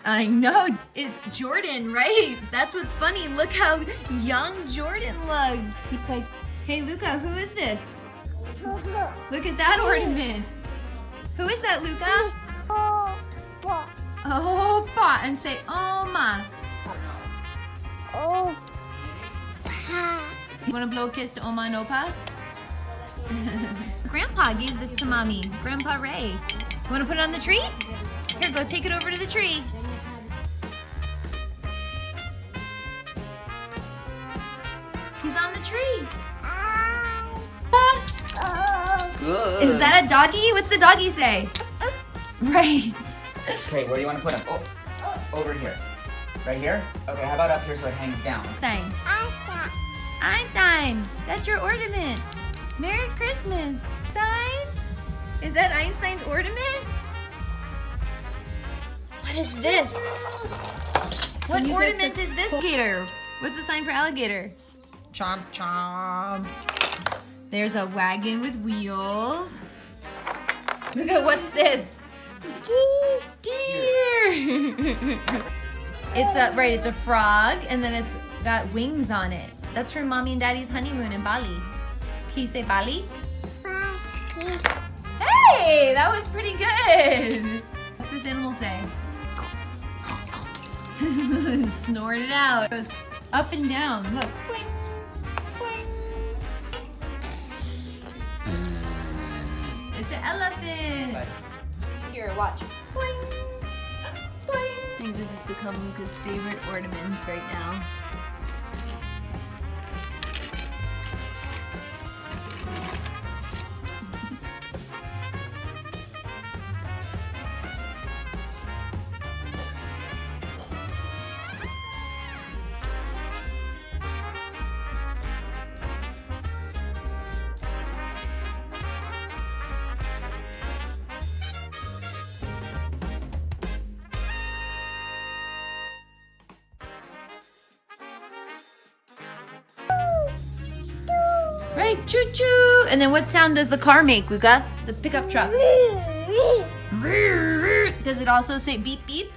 I know. It's Jordan, right? That's what's funny. Look how young Jordan looks. He plays. Hey, Luca, who is this? Look at that ornament. Who is that, Luca? Opa. And say, Oma. You want to blow a kiss to Oma and Opa? Grandpa gave this to Mommy. Grandpa Ray. You want to put it on the tree? Here, go take it over to the tree. He's on the tree. Is that a doggy? What's the doggy say? Right. Okay, where do you want to put him? Oh, over here. Right here? Okay, how about up here so it hangs down? Einstein. Einstein. That's your ornament. Merry Christmas. Einstein? Is that Einstein's ornament? What is this? What ornament is this here? What's the sign for alligator? Chomp chomp. There's a wagon with wheels. Look at what's this? Deer. It's a frog, and then it's got wings on it. That's for Mommy and Daddy's honeymoon in Bali. Can you say Bali? Hey, that was pretty good. What's this animal say? Snort it out. It goes up and down. Look. Boing, boing. It's an elephant. Here, watch. Boing, boing. I think this has become Luca's favorite ornament right now. Right, choo-choo. And then what sound does the car make, Luca? The pickup truck. Does it also say beep beep?